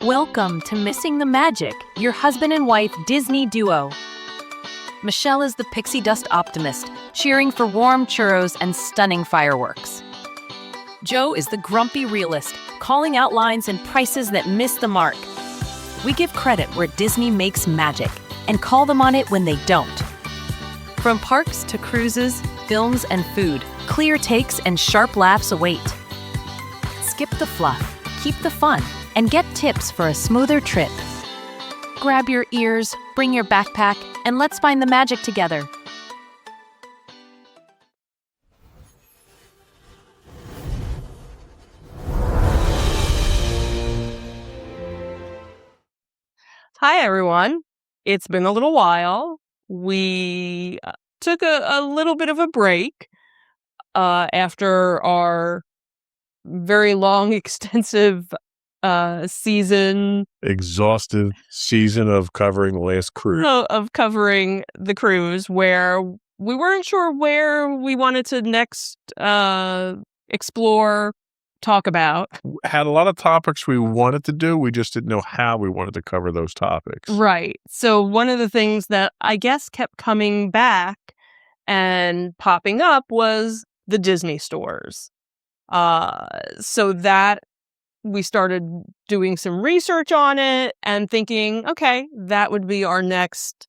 Welcome to Missing the Magic, your husband and wife Disney duo. Michelle is the pixie dust optimist, cheering for warm churros and stunning fireworks. Joe is the grumpy realist, calling out lines and prices that miss the mark. We give credit where Disney makes magic and call them on it when they don't. From parks to cruises, films, and food, clear takes and sharp laughs await. Skip the fluff, keep the fun, and get tips for a smoother trip. Grab your ears, bring your backpack, and let's find the magic together. Hi, everyone. It's been a little while. We took a little bit of a break after our very long, extensive exhaustive season of covering the last cruise. Of covering the cruise, where we weren't sure where we wanted to next explore, talk about. Had a lot of topics we wanted to do. We just didn't know how we wanted to cover those topics. Right. So one of the things that I guess kept coming back and popping up was the Disney stores. So that we started doing some research on it and thinking, okay, that would be our next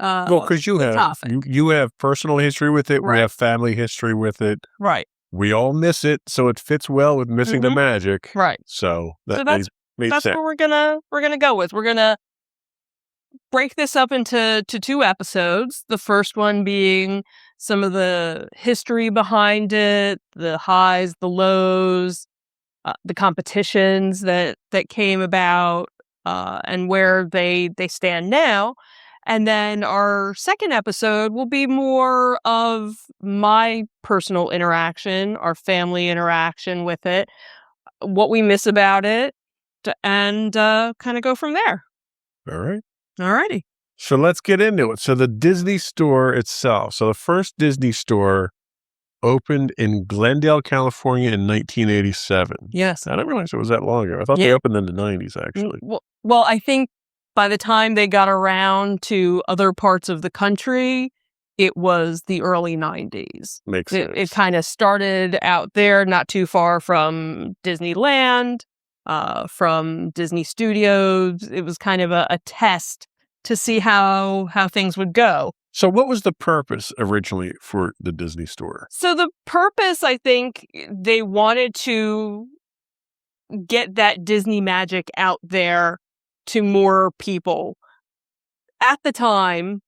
well, because you have personal history with it. Right. We have family history with it. Right. We all miss it, so it fits well with missing the magic. Right. So that's made that's sense. what we're gonna go with. We're gonna break this up into two episodes. The first one being some of the history behind it, the highs, the lows, the competitions that came about, and where they stand now. And then our second episode will be more of my personal interaction, our family interaction with it, what we miss about it, and kind of go from there. All right. All righty. So let's get into it. So the Disney store itself. So the first Disney store opened in Glendale, California in 1987. Yes. I didn't realize it was that long ago. I thought they opened in the 90s, actually. Well, I think by the time they got around to other parts of the country, it was the early 90s. Makes sense. It kind of started out there, not too far from Disneyland, from Disney Studios. It was kind of a test to see how things would go. So what was the purpose originally for the Disney store? So the purpose, I think, they wanted to get that Disney magic out there to more people. At the time,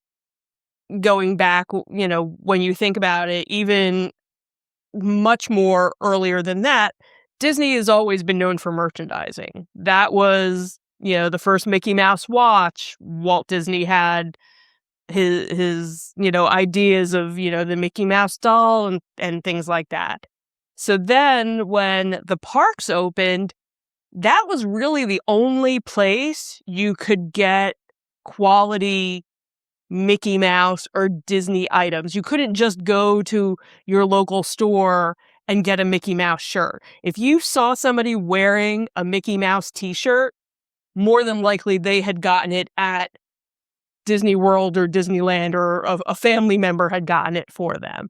going back, when you think about it, even much more earlier than that, Disney has always been known for merchandising. That was, the first Mickey Mouse watch. Walt Disney had his ideas of, the Mickey Mouse doll and things like that. So then when the parks opened, that was really the only place you could get quality Mickey Mouse or Disney items. You couldn't just go to your local store and get a Mickey Mouse shirt. If you saw somebody wearing a Mickey Mouse t-shirt, more than likely they had gotten it at Disney World or Disneyland, or a family member had gotten it for them.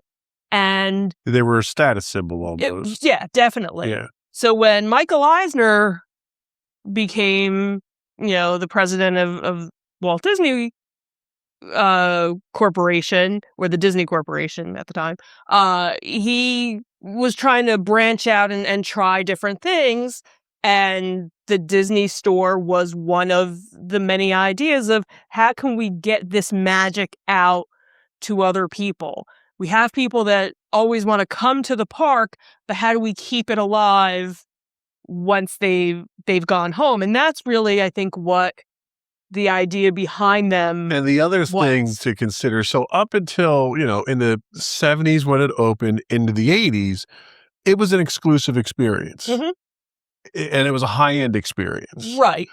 And they were a status symbol almost. Yeah, definitely. Yeah. So when Michael Eisner became, the president of Walt Disney Corporation, or the Disney Corporation at the time, he was trying to branch out and try different things. And the Disney store was one of the many ideas of how can we get this magic out to other people? We have people that always want to come to the park, but how do we keep it alive once they've gone home? And that's really, I think, what the idea behind them. And the other thing to consider, so up until, in the 70s when it opened, into the 80s, it was an exclusive experience. Mm-hmm. And it was a high-end experience. Right.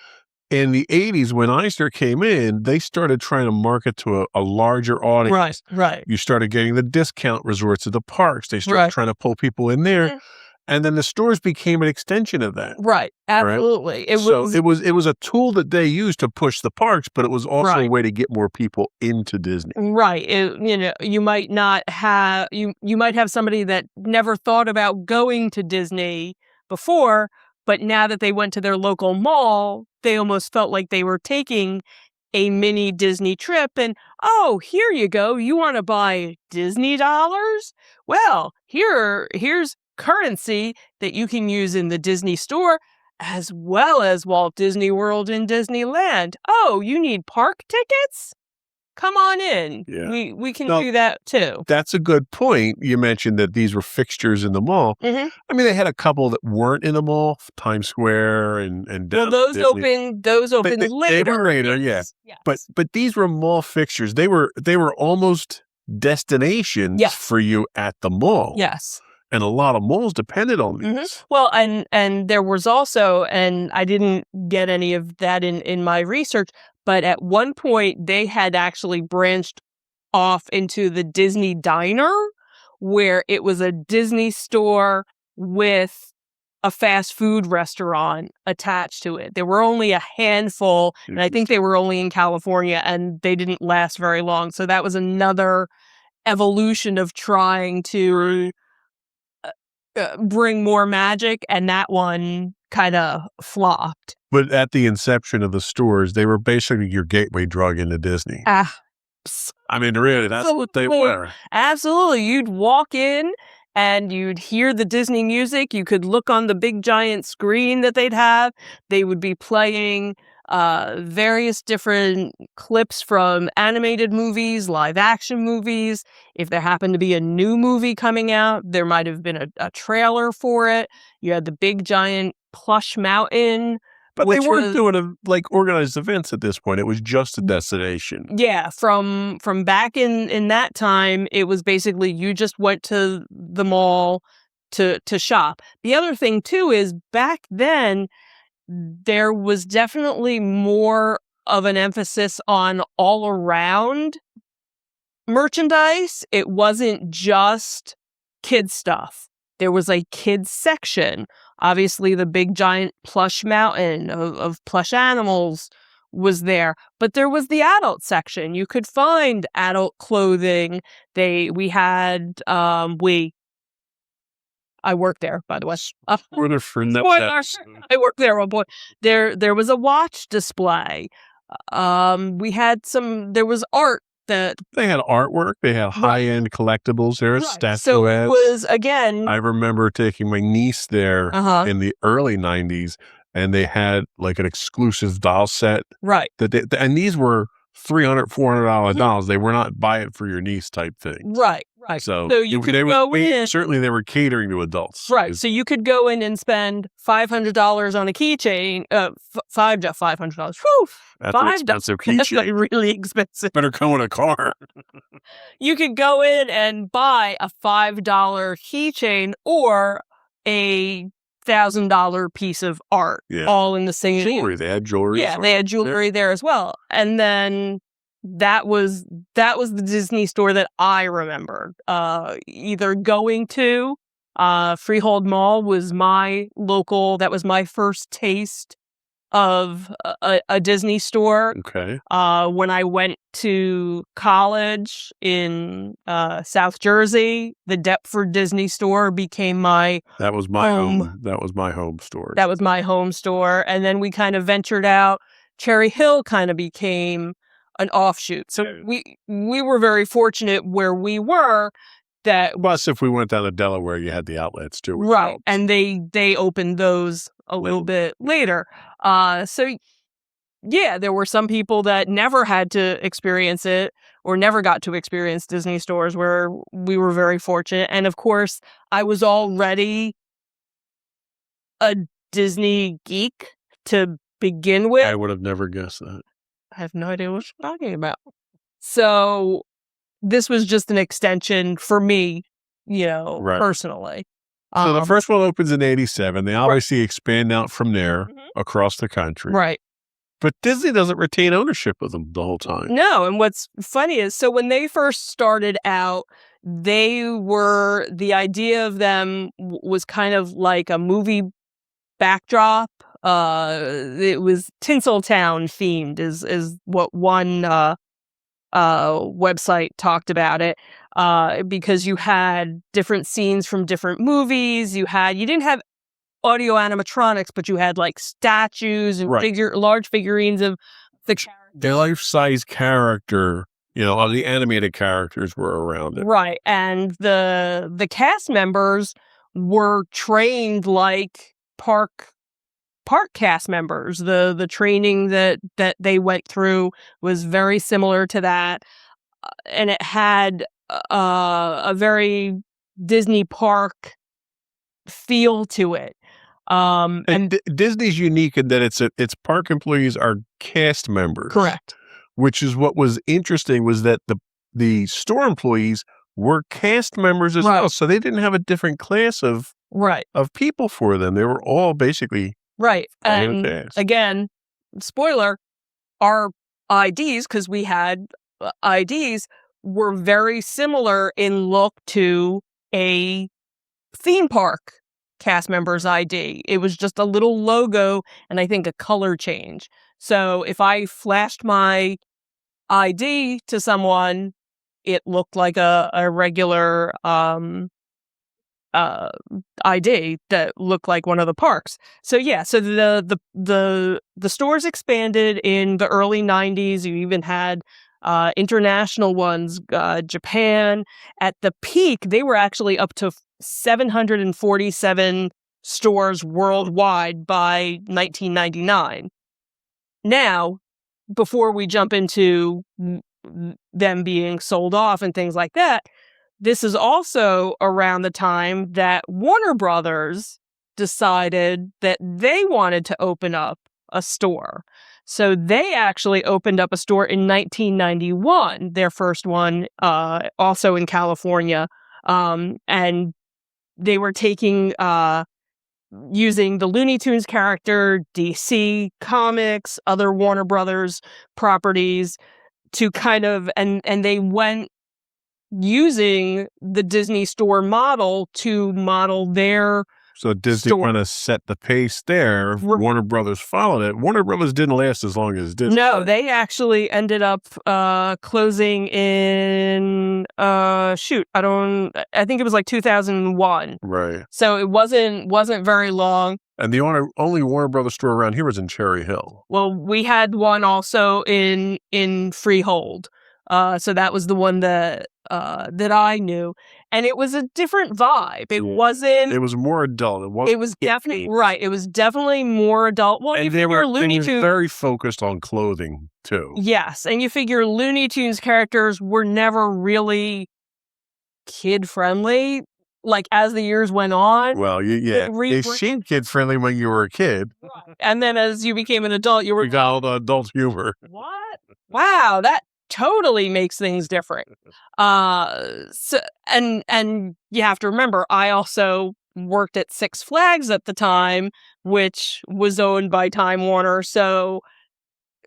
In the 80s, when Eisner came in, they started trying to market to a larger audience. Right. You started getting the discount resorts at the parks. They started trying to pull people in there. Yeah. And then the stores became an extension of that. Right. Absolutely. It was It was a tool that they used to push the parks, but it was also a Right. way to get more people into Disney. right. You might not have you might have somebody that never thought about going to Disney before, but now that they went to their local mall, they almost felt like they were taking a mini Disney trip and, oh, here you go. You want to buy Disney dollars? Well, here's currency that you can use in the Disney store as well as Walt Disney World and Disneyland. Oh, you need park tickets? Come on in. Yeah. We can No. do that too. That's a good point. You mentioned that these were fixtures in the mall. Mhm. I mean, they had a couple that weren't in the mall, Times Square and Well, down those Disney. opened they later. were later, yeah. Yes. But these were mall fixtures. They were almost destinations Yes. for you at the mall. Yes. And a lot of malls depended on Mhm. these. Well, and there was also, and I didn't get any of that in my research, but at one point they had actually branched off into the Disney Diner, where it was a Disney store with a fast food restaurant attached to it. There were only a handful, and I think they were only in California, and they didn't last very long. So that was another evolution of trying to bring more magic, and that one kind of flopped. But at the inception of the stores, they were basically your gateway drug into Disney. I mean, really, that's what they Absolutely. were. Absolutely. You'd walk in and you'd hear the Disney music. You could look on the big giant screen that they'd have. They would be playing various different clips from animated movies, live action movies. If there happened to be a new movie coming out, there might have been a trailer for it. You had the big giant plush mountain. But they which weren't was- doing like organized events at this point. It was just a destination. Yeah, from back in that time, it was basically you just went to the mall to shop. The other thing too is back then there was definitely more of an emphasis on all around merchandise. It wasn't just kid stuff. There was a kids section. Obviously, the big giant plush mountain of plush animals was there, but there was the adult section. You could find adult clothing. We had I worked there, by the way. Spoiler for no Spoiler. I worked there at one point. There was a watch display. There was art that They had artwork. They had high-end collectibles. There was Right. statuettes. So it was again. I remember taking my niece there in the early 90s, and they had like an exclusive doll set. Right. And these were $300, $400 dolls. They were not buy it for your niece type thing. Right. Right. So, you could go in. certainly they were catering to adults. Right. So you could go in and spend $500 on a keychain. $500. Whew. That's an $5. expensive That's like keychain. really expensive. Better come in a car. You could go in and buy a $5 keychain or a $1,000 piece of art, Yeah. all in the same. Jewelry. They had jewelry. Yeah, they had jewelry there as well. And then that was the Disney store that I remembered. Either going to Freehold Mall was my local. That was my first taste of a Disney store. Okay. When I went to college in South Jersey, the Deptford Disney store became my That was my Home. home. That was my home store. that was my home store. And then we kind of ventured out. Cherry Hill kind of became an offshoot. So we were very fortunate where we were that Plus, if we went down to Delaware, you had the outlets too. which right, helped. and they opened those a little bit later. So yeah, there were some people that never had to experience it or never got to experience Disney stores, where we were very fortunate. And of course, I was already a Disney geek to begin with. I would have never guessed that. I have no idea what you're talking about. So this was just an extension for me, Right. personally. So the first one opens in 87. They obviously expand out from there Mhm. across the country. Right. But Disney doesn't retain ownership of them the whole time. No, and what's funny is, so when they first started out, the idea of them was kind of like a movie backdrop. It was Tinseltown themed is what one website talked about it, because you had different scenes from different movies. You didn't have audio animatronics, but you had like statues and Right. large figurines of the characters. The life-size character, all the animated characters were around it. Right. And the cast members were trained like park cast members. The training that they went through was very similar to that. And it had a very Disney park feel to it. And Disney's unique in that its park employees are cast members. Correct. Which is what was interesting, was that the store employees were cast members as Right. well. So they didn't have a different class of Right. people for them. They were all basically Right. random And cast. again, spoiler, our IDs, because we had IDs, were very similar in look to a theme park cast member's ID. It was just a little logo and I think a color change. So if I flashed my ID to someone, it looked like a regular ID that looked like one of the parks. So yeah, so the stores expanded in the early 90s. You even had international ones, Japan. At the peak, they were actually up to 747 stores worldwide by 1999. Now, before we jump into them being sold off and things like that, this is also around the time that Warner Brothers decided that they wanted to open up a store. So they actually opened up a store in 1991, their first one, also in California. And they were taking, using the Looney Tunes character, DC Comics, other Warner Brothers properties to kind of, and they went using the Disney store model to model their So Disney store. kind of set the pace there. Warner Brothers followed it. Warner Brothers didn't last as long as Disney. No, they actually ended up closing in I think it was like 2001. Right. So it wasn't very long. And the only Warner Brothers store around here was in Cherry Hill. Well, we had one also in Freehold. So that was the one that I knew, and it was a different vibe. It wasn't. It was more adult. It was definitely right. It was definitely more adult. Well, and they were very focused on clothing too. Yes, and you figure Looney Tunes characters were never really kid friendly. Like as the years went on. Well, they seemed kid friendly when you were a kid. And then as you became an adult, you were got adult humor. What? Wow, that totally makes things different. So and you have to remember, I also worked at Six Flags at the time, which was owned by Time Warner. So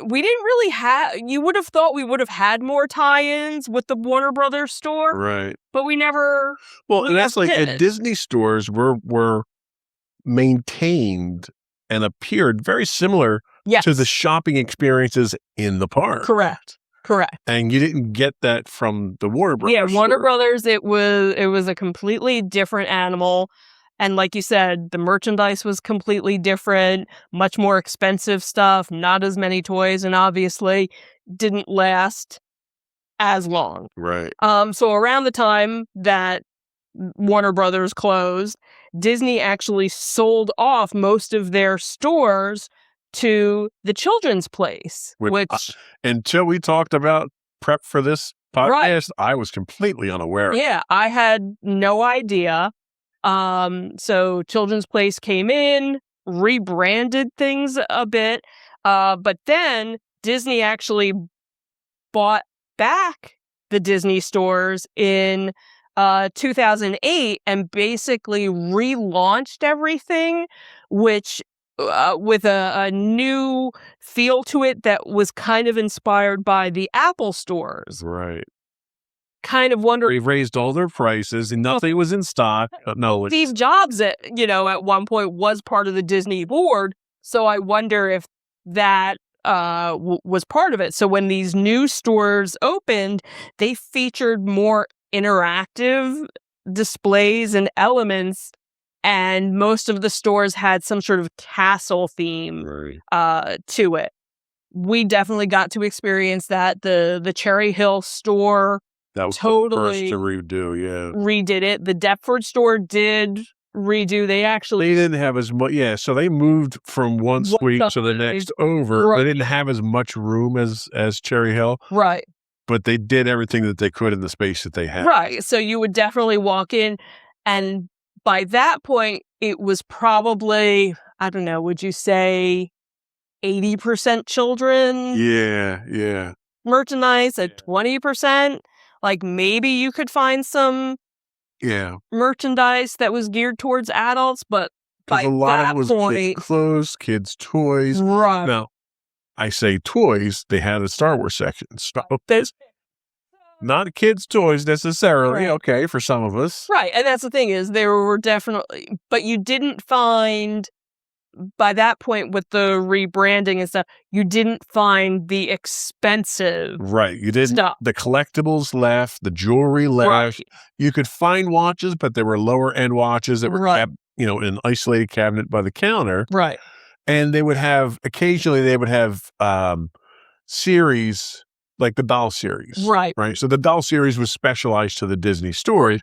we didn't really have. You would have thought we would have had more tie-ins with the Warner Brothers store, right? But we never. Well, and that's like at Disney stores were maintained and appeared very similar to the shopping experiences in the park. Correct. And you didn't get that from the Warner Brothers. Yeah, Warner Brothers, it was a completely different animal. And like you said, the merchandise was completely different, much more expensive stuff, not as many toys, and obviously didn't last as long. Right. So around the time that Warner Brothers closed, Disney actually sold off most of their stores to the Children's Place, which until we talked about prep for this podcast, I was completely unaware. Yeah, I had no idea. So Children's Place came in, rebranded things a bit, but then Disney actually bought back the Disney stores in 2008 and basically relaunched everything, which with a new feel to it that was kind of inspired by the Apple stores. Right. kind of wonder. They've raised all their prices and nothing was in stock. No, Steve Jobs, at one point was part of the Disney board. So I wonder if that was part of it. So when these new stores opened, they featured more interactive displays and elements, and most of the stores had some sort of castle theme to it. We definitely got to experience that. The Cherry Hill store, that was totally the first to redo. Yeah, redid it. The Deptford store did redo. They didn't have as much. Yeah, so they moved from one suite to the next over. Right. They didn't have as much room as Cherry Hill. Right. But they did everything that they could in the space that they had. Right. So you would definitely walk in, and by that point, it was probably, I don't know, would you say 80% children? Yeah. Merchandise at 20%. Like maybe you could find some merchandise that was geared towards adults, but by a lot that of it was point, kids' clothes, kids' toys. Right. Now, I say toys, they had a Star Wars section. So not kids' toys necessarily, okay, for some of us. Right, and that's the thing is there were definitely, but you didn't find, by that point with the rebranding and stuff, you didn't find the expensive you didn't stuff. The collectibles left, the jewelry left. Right. You could find watches, but there were lower end watches that were kept, in an isolated cabinet by the counter. Right. And occasionally they would have series, like the doll series. Right. So the doll series was specialized to the Disney story,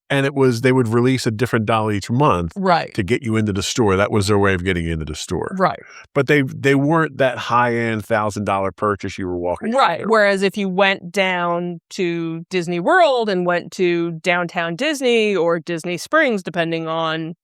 and they would release a different doll each month to get you into the store. That was their way of getting into the store. Right. But they weren't that high-end $1,000 purchase you were walking Right. Whereas if you went down to Disney World and went to Downtown Disney or Disney Springs, depending on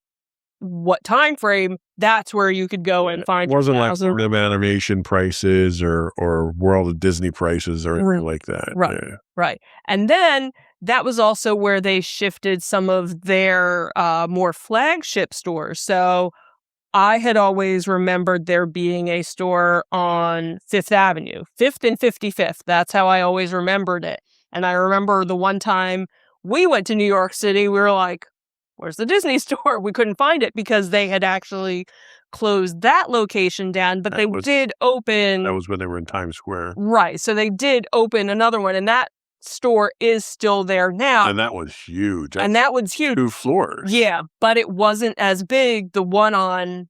what time frame, that's where you could go and find. It wasn't like Rhythm Animation prices or World of Disney prices or anything like that. Right. Yeah. Right. And then that was also where they shifted some of their more flagship stores. So I had always remembered there being a store on Fifth Avenue, 5th and 55th. That's how I always remembered it. And I remember the one time we went to New York City, we were like, where's the Disney store? We couldn't find it because they had actually closed that location down, but they did open. That was when they were in Times Square. Right. So they did open another one, and that store is still there now. And that was huge. And that was huge. 2 floors. Yeah, but it wasn't as big. The one on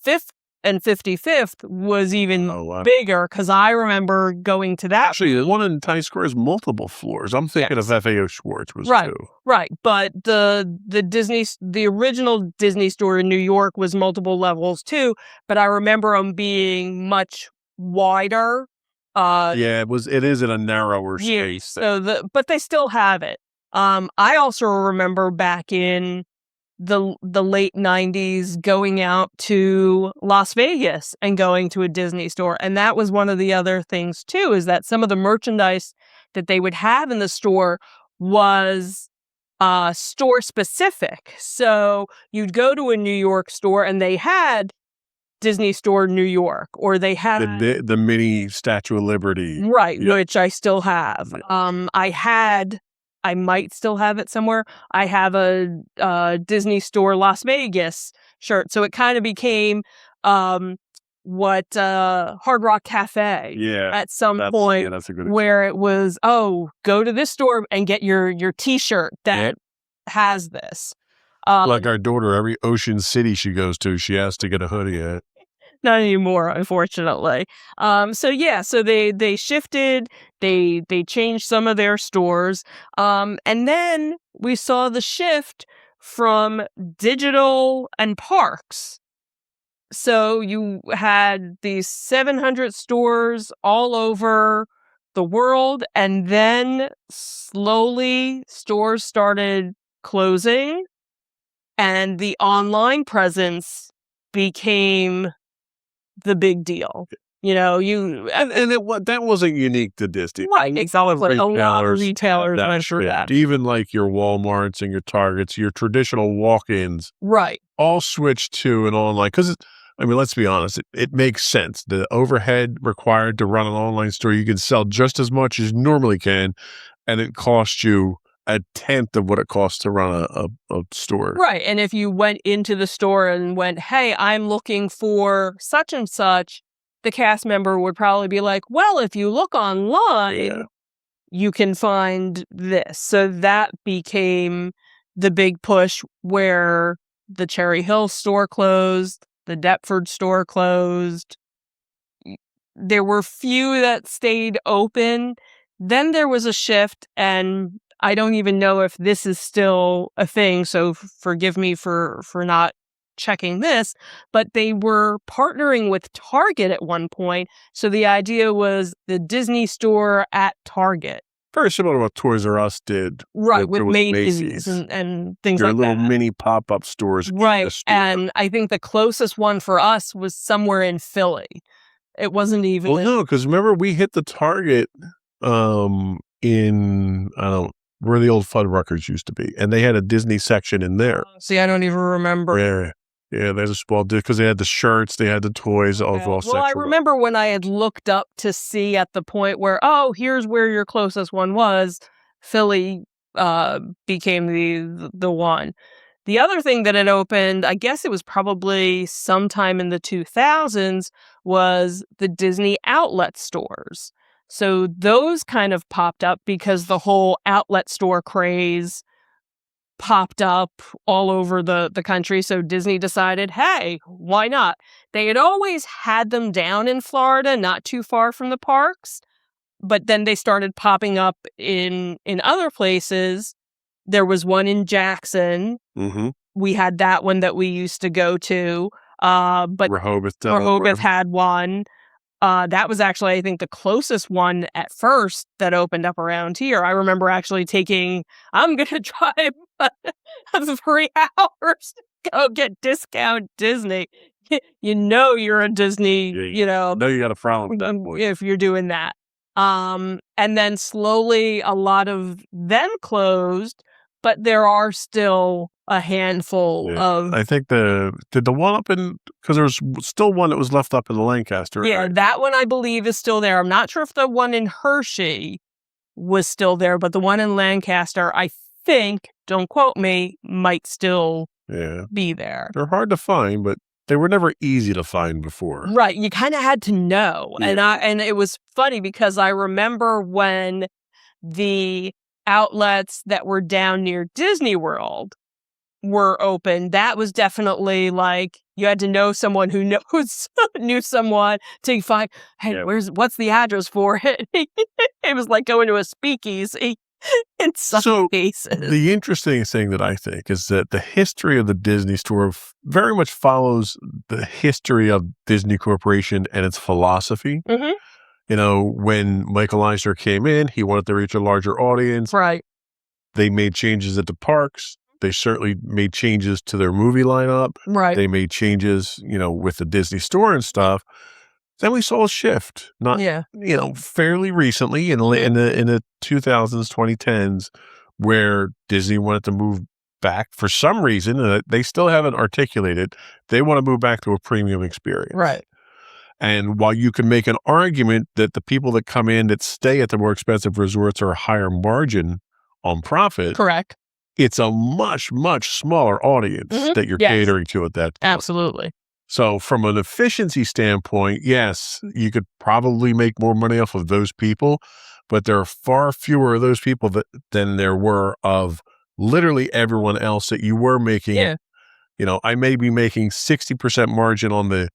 5th and 55th was even bigger because I remember going to that. Actually, the one in Times Square is multiple floors. I'm thinking of FAO Schwartz was 2. Right. But the original Disney store in New York was multiple levels too, but I remember them being much wider. It is in a narrower space. So but they still have it. I also remember back in the late 90s going out to Las Vegas and going to a Disney store. And that was one of the other things too, is that some of the merchandise that they would have in the store was store specific. So you'd go to a New York store and they had Disney Store New York, or they had the mini Statue of Liberty. Right, which I still have. I might still have it somewhere. I have a Disney Store Las Vegas shirt. So it kind of became what Hard Rock Cafe at some point, that's a good where it was, go to this store and get your T-shirt that has this. Like our daughter, every Ocean City she goes to, she has to get a hoodie at. Not anymore, unfortunately. So they shifted, they changed some of their stores, and then we saw the shift from digital and parks. So you had these 700 stores all over the world, and then slowly stores started closing, and the online presence became the big deal. That wasn't unique to Disney. Right, exactly. A lot of retailers went through that. Even like your Walmarts and your Targets, your traditional walk-ins, all switched to an online. Because, let's be honest, it makes sense. The overhead required to run an online store, you can sell just as much as you normally can, and it cost you a tenth of what it costs to run a store. Right. And if you went into the store and went, hey, I'm looking for such and such, the cast member would probably be like, well, if you look online, you can find this. So that became the big push where the Cherry Hill store closed, the Deptford store closed. There were few that stayed open. Then there was a shift, and I don't even know if this is still a thing, so forgive me for not checking this, but they were partnering with Target at one point. So the idea was the Disney store at Target. Very similar to what Toys R Us did. Right, with Macy's and things like that. Your little mini pop-up stores. Right, and I think the closest one for us was somewhere in Philly. It wasn't even... Well, no, because remember we hit the Target in, I don't know, where the old Fuddruckers used to be, and they had a Disney section in there. See, I don't even remember. Yeah, there's a small, because they had the shirts, they had the toys, all well, I remember when I had looked up to see at the point where, oh, here's where your closest one was, Philly became the one. The other thing that had opened, I guess it was probably sometime in the 2000s, was the Disney outlet stores. So those kind of popped up because the whole outlet store craze popped up all over the country. So Disney decided, hey, why not? They had always had them down in Florida, not too far from the parks. But then they started popping up in other places. There was one in Jackson. Mm-hmm. We had that one that we used to go to. But Rehoboth had one. That was actually, I think, the closest one at first that opened up around here. I remember actually I'm going to drive 3 hours to go get discount Disney. You know you're a Disney, you know you got a problem if you're doing that. And then slowly a lot of them closed, but there are still a handful of... I think did the one up in, because there was still one that was left up in the Lancaster. Yeah, right? that one I believe is still there. I'm not sure if the one in Hershey was still there, but the one in Lancaster, I think, don't quote me, might still be there. They're hard to find, but they were never easy to find before. Right. You kind of had to know. Yeah. And it was funny because I remember when the outlets that were down near Disney World were open, that was definitely like you had to know someone who knew someone to find, hey, what's the address for it? It was like going to a speakeasy in some cases. The interesting thing that I think is that the history of the Disney store very much follows the history of Disney Corporation and its philosophy. Mm-hmm. You know, when Michael Eisner came in, he wanted to reach a larger audience. Right. They made changes at the parks. They certainly made changes to their movie lineup. Right. They made changes, with the Disney store and stuff. Then we saw a shift, fairly recently in the 2000s, 2010s, where Disney wanted to move back for some reason, and they still haven't articulated. They want to move back to a premium experience. Right. And while you can make an argument that the people that come in that stay at the more expensive resorts are a higher margin on profit. Correct. It's a much, much smaller audience that you're catering to at that point. Absolutely. So from an efficiency standpoint, yes, you could probably make more money off of those people, but there are far fewer of those people than there were of literally everyone else that you were making. Yeah. I may be making 60% margin on the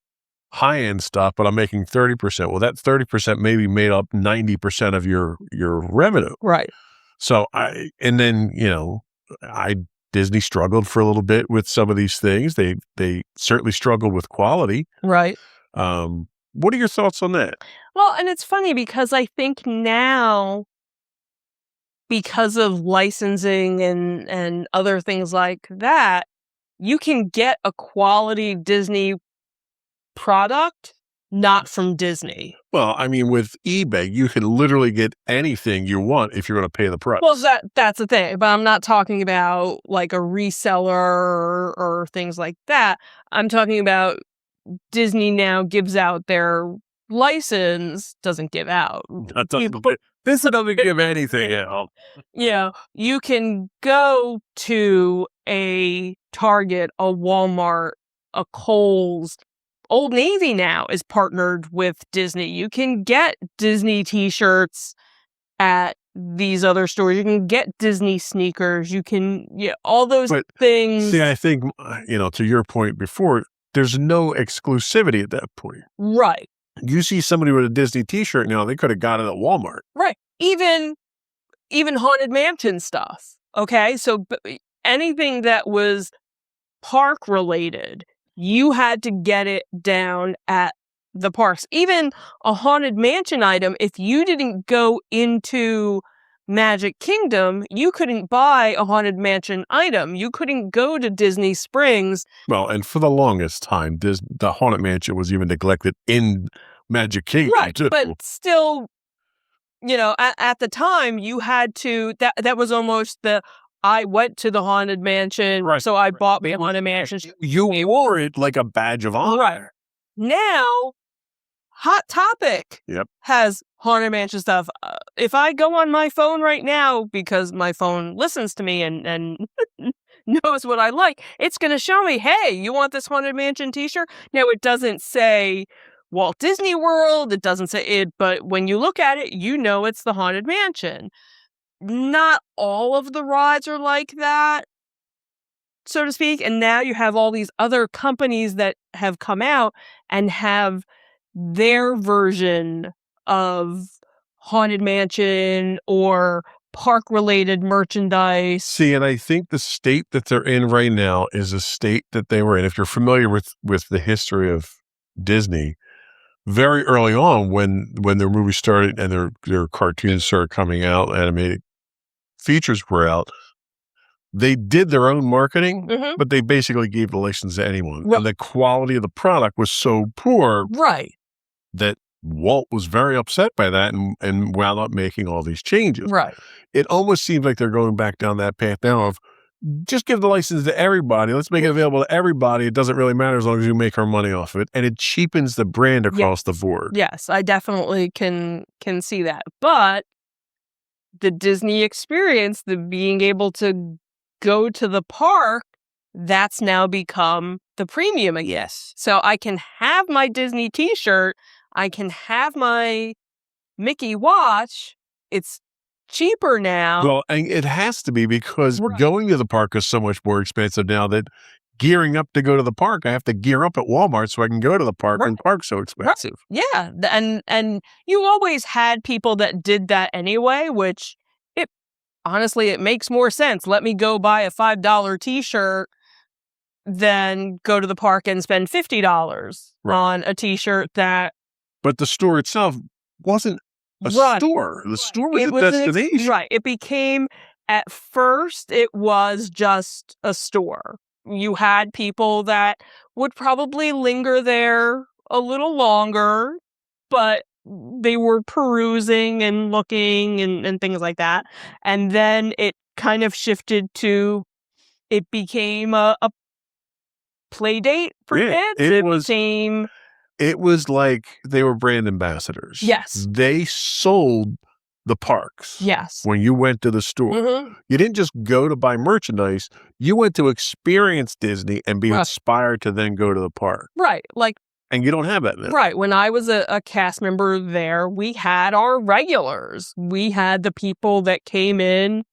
high-end stuff, but I'm making 30%. Well, that 30% maybe made up 90% of your revenue. Right. So Disney struggled for a little bit with some of these things. They certainly struggled with quality. Right. What are your thoughts on that? Well, and it's funny because I think now, because of licensing and other things like that, you can get a quality Disney product not from Disney. Well, I mean, with eBay, you can literally get anything you want if you're going to pay the price. Well, that's the thing. But I'm not talking about like a reseller or things like that. I'm talking about Disney now gives out their license, doesn't give out. This doesn't give anything out. You can go to a Target, a Walmart, a Kohl's. Old Navy now is partnered with Disney. You can get Disney t-shirts at these other stores. You can get Disney sneakers. You can, all those things. See, I think, to your point before, there's no exclusivity at that point. Right. You see somebody with a Disney t-shirt now, they could have got it at Walmart. Right. Even Haunted Mansion stuff. Okay. So anything that was park related, you had to get it down at the parks. Even a Haunted Mansion item, if you didn't go into Magic Kingdom, you couldn't buy a Haunted Mansion item. You couldn't go to Disney Springs. Well, and for the longest time, the Haunted Mansion was even neglected in Magic Kingdom, right, too. But still, at the time, you had to, that was almost I went to the Haunted Mansion, so I bought the Haunted Mansion. You wore it like a badge of honor. Right. Now, Hot Topic has Haunted Mansion stuff. If I go on my phone right now, because my phone listens to me and knows what I like, it's going to show me, hey, you want this Haunted Mansion t-shirt? Now, it doesn't say Walt Disney World. It doesn't say it, but when you look at it, it's the Haunted Mansion. Not all of the rides are like that, so to speak. And now you have all these other companies that have come out and have their version of Haunted Mansion or park-related merchandise. See, and I think the state that they're in right now is a state that they were in. If you're familiar with the history of Disney, very early on when their movies started and their cartoons started coming out, animated features were out, they did their own marketing, but they basically gave the license to anyone. Right. And the quality of the product was so poor that Walt was very upset by that and wound up making all these changes. Right. It almost seems like they're going back down that path now of just give the license to everybody. Let's make it available to everybody. It doesn't really matter as long as you make our money off of it. And it cheapens the brand across the board. Yes, I definitely can see that. But the Disney experience, the being able to go to the park, that's now become the premium again. Yes. So I can have my Disney t-shirt. I can have my Mickey watch. It's cheaper now. Well, and it has to be because going to the park is so much more expensive now that gearing up to go to the park, I have to gear up at Walmart so I can go to the park, and the park's so expensive. Yeah. And you always had people that did that anyway, which honestly, it makes more sense. Let me go buy a $5 t-shirt than go to the park and spend $50 on a t-shirt that... But the store itself wasn't a store. The store was a destination. Right. It became, at first, it was just a store. You had people that would probably linger there a little longer, but they were perusing and looking and things like that. And then it kind of shifted to, it became a play date for kids. It was like they were brand ambassadors. Yes. They sold the parks. Yes. When you went to the store. You didn't just go to buy merchandise. You went to experience Disney and be inspired to then go to the park. Right. And you don't have that now. Right. When I was a cast member there, we had our regulars. We had the people that came in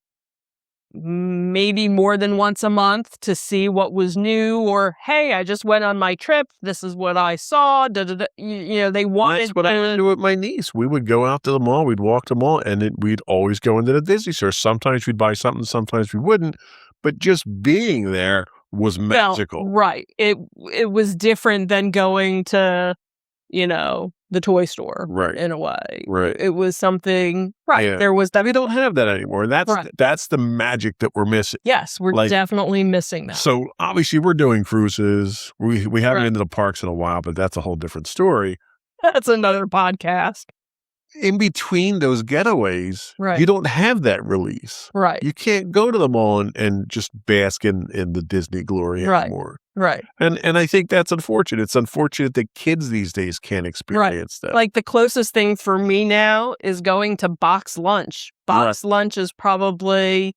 maybe more than once a month to see what was new, or, hey, I just went on my trip. This is what I saw. They wanted... That's what I would do with my niece. We would go out to the mall. We'd walk the mall, and we'd always go into the Disney store. Sometimes we'd buy something. Sometimes we wouldn't. But just being there was magical. Well, right. It was different than going to, the toy store. Right. In a way. Right. It was something, Yeah. There was that. We don't have that anymore. That's the magic that we're missing. Yes, we're definitely missing that. So obviously we're doing cruises. We haven't been to the parks in a while, but that's a whole different story. That's another podcast. in between those getaways, Right. you don't have that release. Right. You can't go to the mall and just bask in the Disney glory Right. anymore. Right. And I think that's unfortunate. It's unfortunate that kids these days can't experience that. Like the closest thing for me now is going to Box Lunch. Box Lunch is probably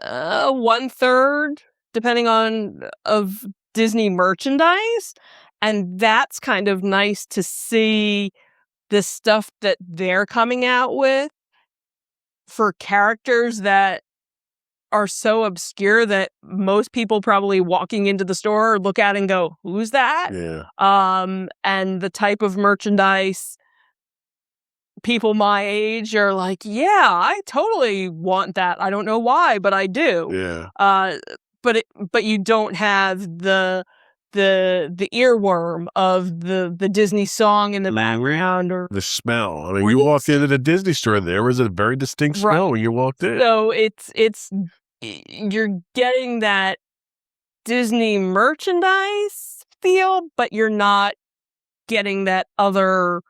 1/3, depending on of Disney merchandise. And that's kind of nice to see the stuff that they're coming out with for characters that are so obscure that most people probably walking into the store look at and go, "Who's that?" Yeah. And the type of merchandise people my age are like, "Yeah, I totally want that. I don't know why, but I do." Yeah. But you don't have the earworm of the Disney song in the background or The smell. I mean, you walked into the Disney store, there was a very distinct smell when you walked in. So you're getting that Disney merchandise feel, but you're not getting that other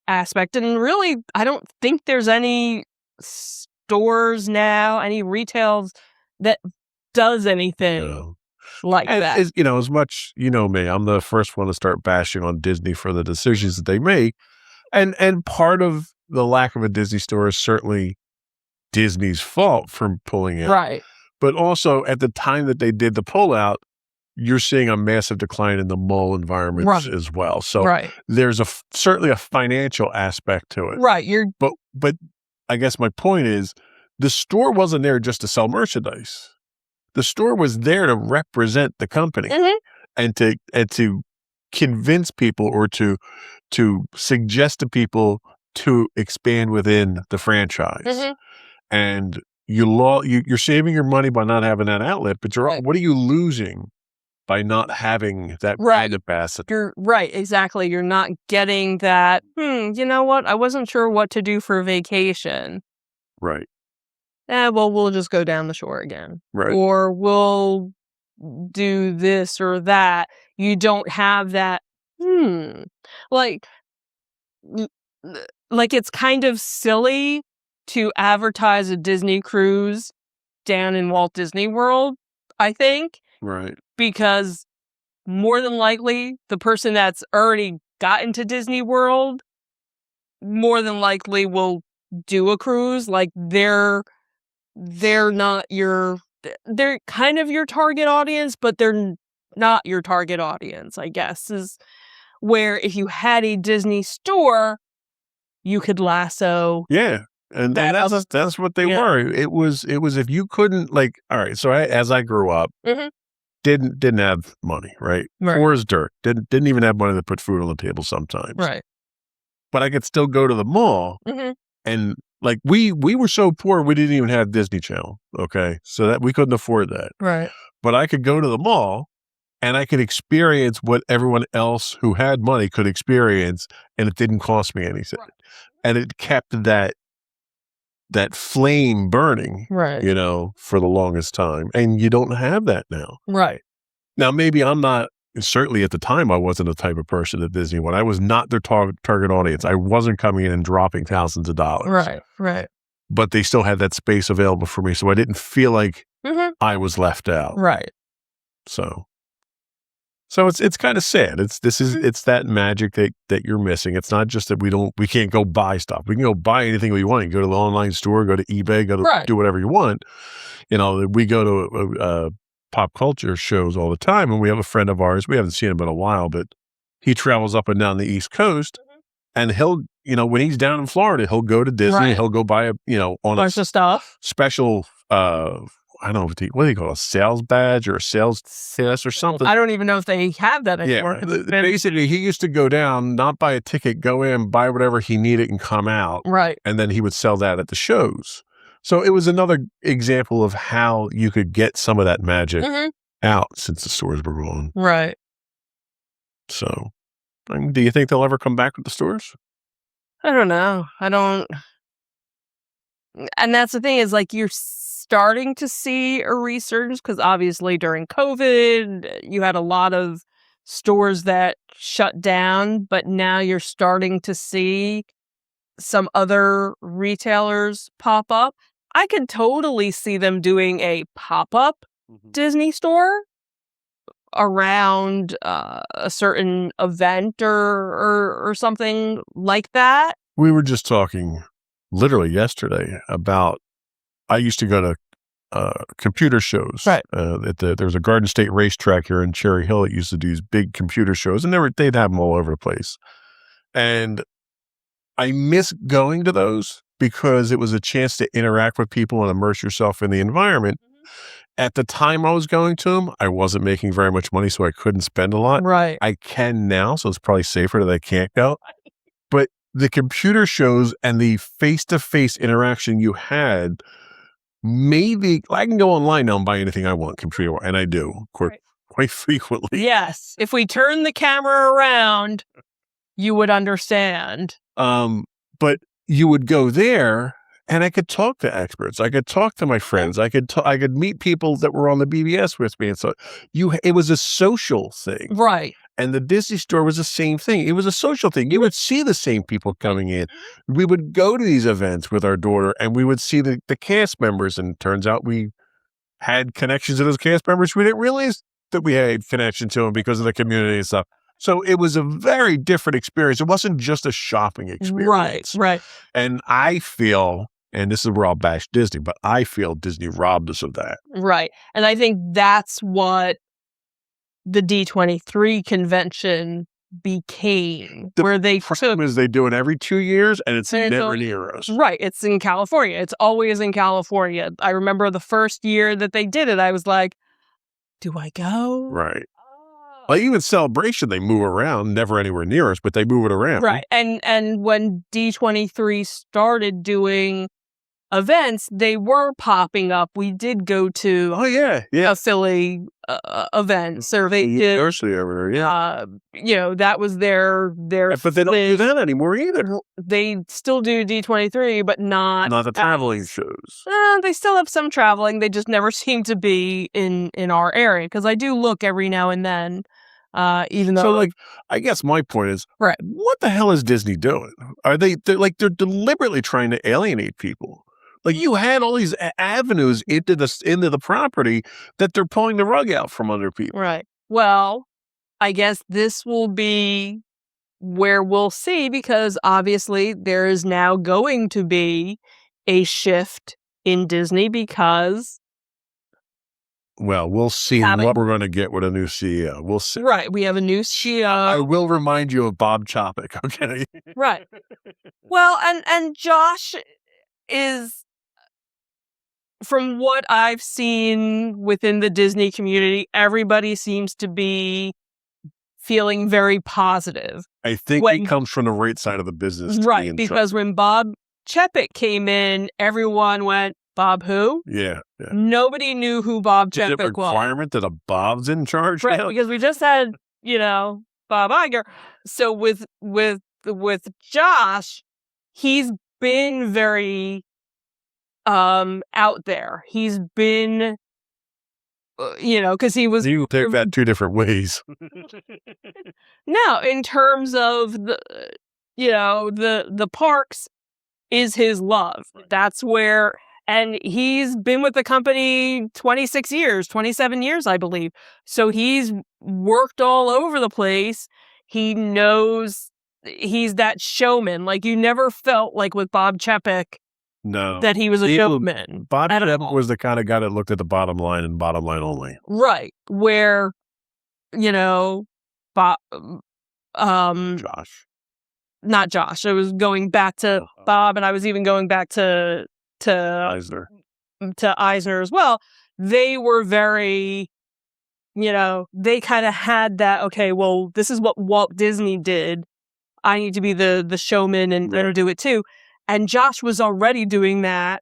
aspect. And really, I don't think there's any stores now, any retails that does anything like that. As much, me, I'm the first one to start bashing on Disney for the decisions that they make. And part of the lack of a Disney store is certainly Disney's fault for pulling it. Right. But also at the time that they did the pullout, you're seeing a massive decline in the mall environments as well. So there's certainly a financial aspect to it. Right. But I guess my point is the store wasn't there just to sell merchandise. The store was there to represent the company and to convince people or to suggest to people to expand within the franchise. And you're saving your money by not having that outlet, but what are you losing by not having that brand ambassador? You're right, exactly. You're not getting that, you know what? I wasn't sure what to do for vacation. Right. Well, we'll just go down the shore again. Right. Or we'll do this or that. You don't have that, like it's kind of silly to advertise a Disney cruise down in Walt Disney World, I think. Right. Because more than likely, the person that's already gotten to Disney World more than likely will do a cruise. Like they're not they're kind of your target audience, but they're not your target audience, I guess, is where if you had a Disney store, you could lasso. Yeah. And that's what they were. It was if you couldn't, all right, so as I grew up, didn't have money, right? Poor as dirt. Didn't even have money to put food on the table sometimes. Right. But I could still go to the mall and we were so poor we didn't even have Disney Channel. Okay. So that we couldn't afford that. Right. But I could go to the mall and I could experience what everyone else who had money could experience, and it didn't cost me anything. Right. And it kept that flame burning, for the longest time. And you don't have that now. Right. Now, maybe I'm not, certainly at the time, I wasn't the type of person at Disney when I was not their target audience. I wasn't coming in and dropping thousands of dollars. Right. Right. But they still had that space available for me. So I didn't feel like I was left out. Right. So it's kind of sad. It's that magic that you're missing. It's not just that we can't go buy stuff. We can go buy anything we want. You go to the online store, go to eBay, go to do whatever you want. We go to pop culture shows all the time, and we have a friend of ours. We haven't seen him in a while, but he travels up and down the East Coast, and he'll when he's down in Florida, he'll go to Disney. He'll go buy on bunch of stuff special. I don't know what do you call it, a sales badge or a sales pass or something. I don't even know if they have that anymore. Yeah, basically, he used to go down, not buy a ticket, go in, buy whatever he needed, and come out. Right. And then he would sell that at the shows. So it was another example of how you could get some of that magic out since the stores were gone. Right. So, do you think they'll ever come back with the stores? I don't know. I don't. And that's the thing is you're starting to see a resurgence because obviously during COVID, you had a lot of stores that shut down, but now you're starting to see some other retailers pop up, I could totally see them doing a pop-up Disney store around a certain event or something like that. We were just talking literally yesterday about, I used to go to computer shows. Right. There was a Garden State racetrack here in Cherry Hill that used to do these big computer shows, and they'd have them all over the place. And I miss going to those because it was a chance to interact with people and immerse yourself in the environment. At the time I was going to them, I wasn't making very much money, so I couldn't spend a lot. Right. I can now, so it's probably safer that I can't go. But the computer shows and the face-to-face interaction you had, maybe I can go online now and buy anything I want computer, and I do quite frequently. Yes. If we turn the camera around, you would understand. But you would go there, and I could talk to experts. I could talk to my friends. I could meet people that were on the BBS with me, and so it was a social thing, right? And the Disney store was the same thing. It was a social thing. You would see the same people coming in. We would go to these events with our daughter, and we would see the cast members. And it turns out we had connections to those cast members. We didn't realize that we had connection to them because of the community and stuff. So it was a very different experience. It wasn't just a shopping experience. Right. And I feel, and this is where I'll bash Disney, but I feel Disney robbed us of that. Right. And I think that's what the D23 convention became, where they problem is they do it every 2 years, and it's never near us. Right. It's in California. It's always in California. I remember the first year that they did it, I was like, do I go? Right. Like even Celebration, they move around, never anywhere near us, but they move it around. Right. And when D23 started doing events, they were popping up. We did go to a Philly event. So they did University over there, that was their but they don't do that anymore either. They still do D23, but not the traveling shows. They still have some traveling. They just never seem to be in our area, because I do look every now and then. Even though, so I guess my point is, right? What the hell is Disney doing? Are they're deliberately trying to alienate people? Like, you had all these avenues into the property that they're pulling the rug out from under people. Right. Well, I guess this will be where we'll see, because obviously there is now going to be a shift in Disney, because well, we'll see what we're going to get with a new CEO. We'll see. Right. We have a new CEO. I will remind you of Bob Chapek, okay? Right. Well, and Josh is, from what I've seen within the Disney community, everybody seems to be feeling very positive. I think he comes from the right side of the business. Right. Because when Bob Chapek came in, everyone went, Bob who? Yeah. Nobody knew who Bob Chapek was. Is it a requirement that a Bob's in charge? Right, now? because we just had, Bob Iger. So with Josh, he's been very out there. He's been, because he was. You take that two different ways. No, in terms of the parks is his love. That's where. And he's been with the company 26 years, 27 years, I believe. So he's worked all over the place. He knows he's that showman. Like, you never felt like with Bob Chapek that he was a showman. Bob Chapek was the kind of guy that looked at the bottom line and bottom line only. Right. Where, Bob, Josh. Not Josh. I was going back to Bob, and I was even going back to Eisner. To Eisner as well. They were very, they kind of had that, okay, well, this is what Walt Disney did. I need to be the showman and do it too. And Josh was already doing that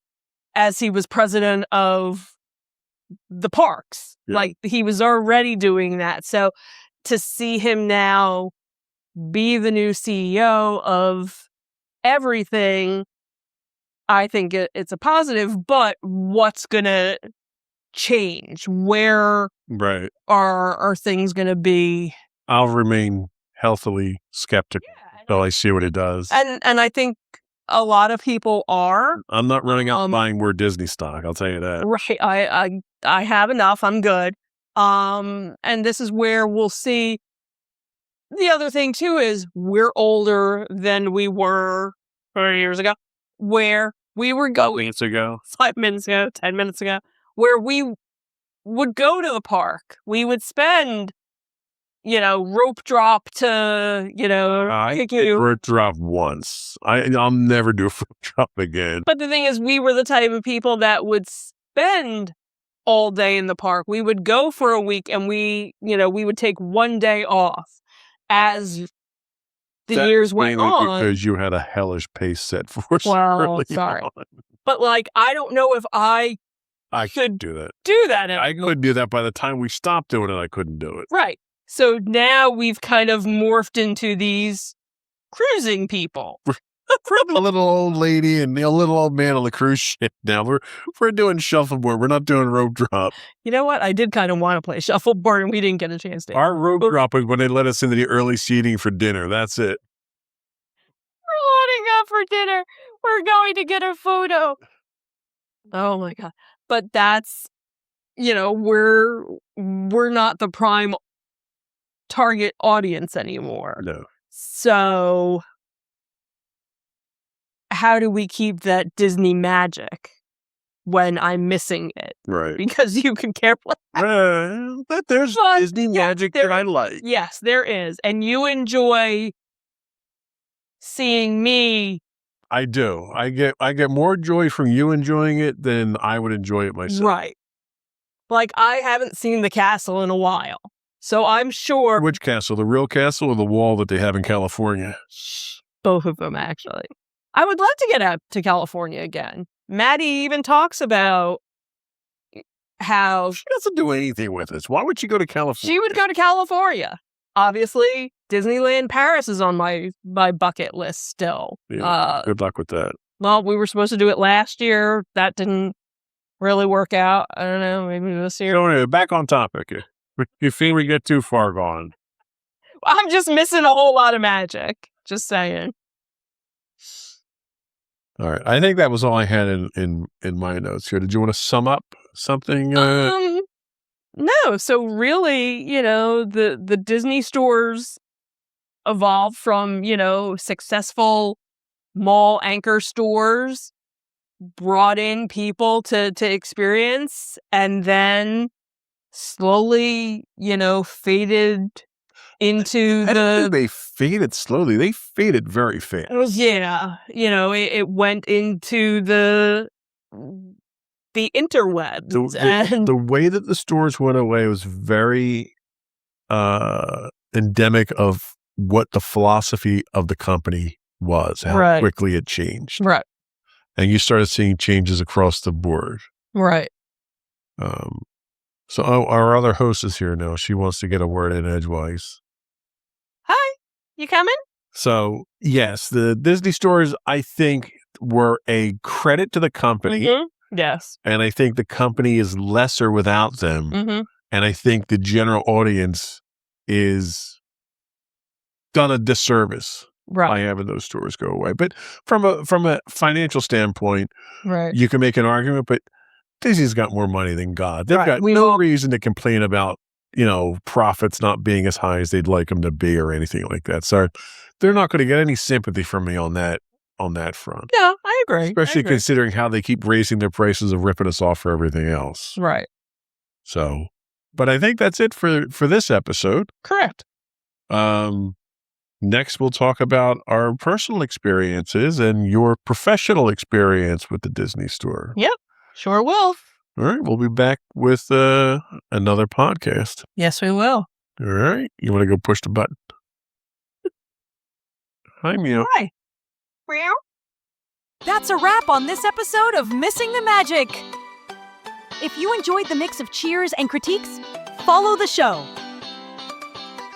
as he was president of the parks. Yeah. Like, he was already doing that. So to see him now be the new CEO of everything, I think it's a positive. But what's going to change? Where are things going to be? I'll remain healthily skeptical until I see what it does. And I think a lot of people are. I'm not running out buying more Disney stock. I'll tell you that. Right. I have enough. I'm good. And this is where we'll see. The other thing too is we're older than we were 30 years ago, where we were going 5 minutes ago, 10 minutes ago, where we would go to the park. We would spend, rope drop to, I did rope drop once. I'll never do a rope drop again. But the thing is, we were the type of people that would spend all day in the park. We would go for a week and we would take one day off as the years went on. Because you had a hellish pace set for us. Well, sorry. On. But I don't know if I could do that. I couldn't do that. By the time we stopped doing it, I couldn't do it. Right. So now we've kind of morphed into these cruising people. We're a little old lady and a little old man on the cruise ship now. We're doing shuffleboard. We're not doing rope drop. You know what? I did kind of want to play shuffleboard and we didn't get a chance to. Our rope drop was when they let us into the early seating for dinner. That's it. We're loading up for dinner. We're going to get a photo. Oh my God. But that's, we're not the prime target audience anymore. No. So how do we keep that Disney magic when I'm missing it? Right. Because you can care but there's Disney magic that I like. Yes, there is. And you enjoy seeing me. I do. I get more joy from you enjoying it than I would enjoy it myself. Right. I haven't seen the castle in a while. So I'm sure. Which castle? The real castle or the wall that they have in California? Both of them, actually. I would love to get out to California again. Maddie even talks about how she doesn't do anything with us. Why would she go to California? She would go to California. Obviously, Disneyland Paris is on my bucket list still. Yeah, good luck with that. Well, we were supposed to do it last year. That didn't really work out. I don't know. Maybe this year. So anyway, back on topic. You think we get too far gone? I'm just missing a whole lot of magic. Just saying. All right. I think that was all I had in my notes here. Did you want to sum up something? No. So really, the Disney stores evolved from, successful mall anchor stores, brought in people to experience, and then slowly, faded into they faded slowly. They faded very fast. Yeah. It went into the interwebs. The way that the stores went away was very endemic of what the philosophy of the company was, how quickly it changed. Right. And you started seeing changes across the board. Right. So our other host is here now. She wants to get a word in edgewise. Hi, you coming? So, yes, the Disney stores, I think, were a credit to the company. Mm-hmm. Yes. And I think the company is lesser without them. Mm-hmm. And I think the general audience is done a disservice by having those stores go away. But from a financial standpoint, you can make an argument, but Disney's got more money than God. They've got no reason to complain about, profits not being as high as they'd like them to be or anything like that. So they're not going to get any sympathy from me on that front. Yeah, I agree. Especially considering how they keep raising their prices and ripping us off for everything else. Right. So, but I think that's it for this episode. Correct. Next, we'll talk about our personal experiences and your professional experience with the Disney store. Yep, sure will. All right, we'll be back with another podcast. Yes, we will. All right, you want to go push the button? Hi, Meow. Hi. Meow. That's a wrap on this episode of Missing the Magic. If you enjoyed the mix of cheers and critiques, follow the show.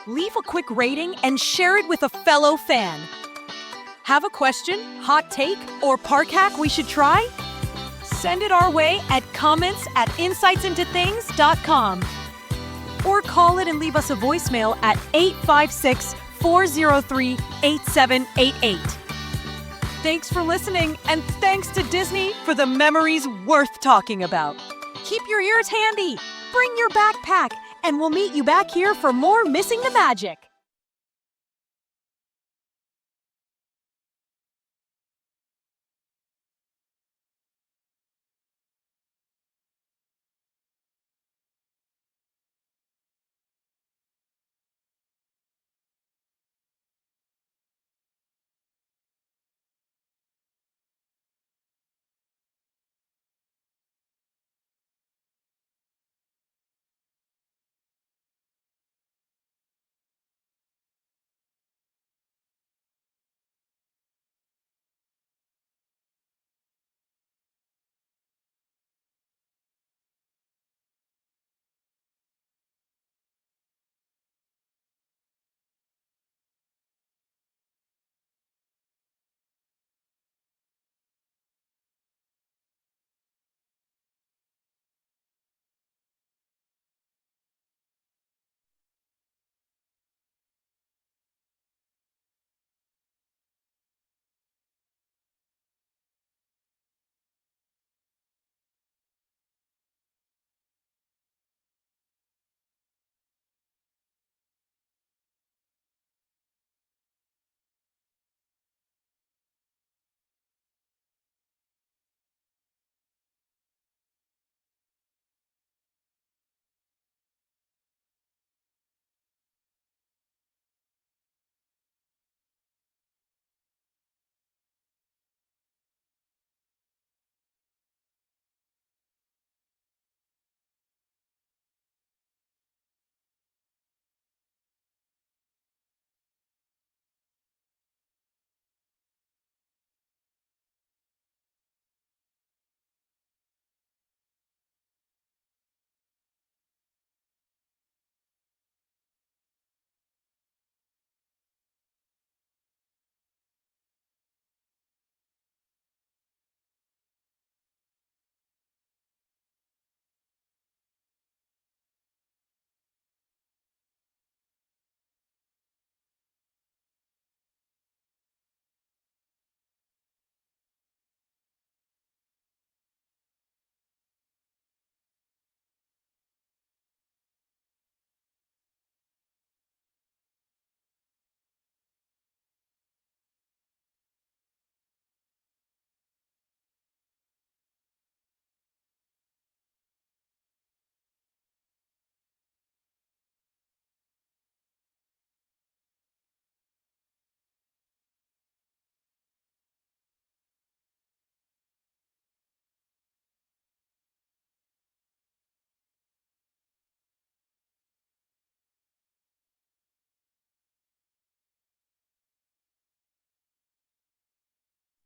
Leave a quick rating and share it with a fellow fan. Have a question, hot take, or park hack we should try? Send it our way at comments@insightsintothings.com. Or call it and leave us a voicemail at 856-403-8788. Thanks for listening, and thanks to Disney for the memories worth talking about. Keep your ears handy, bring your backpack, and we'll meet you back here for more Missing the Magic.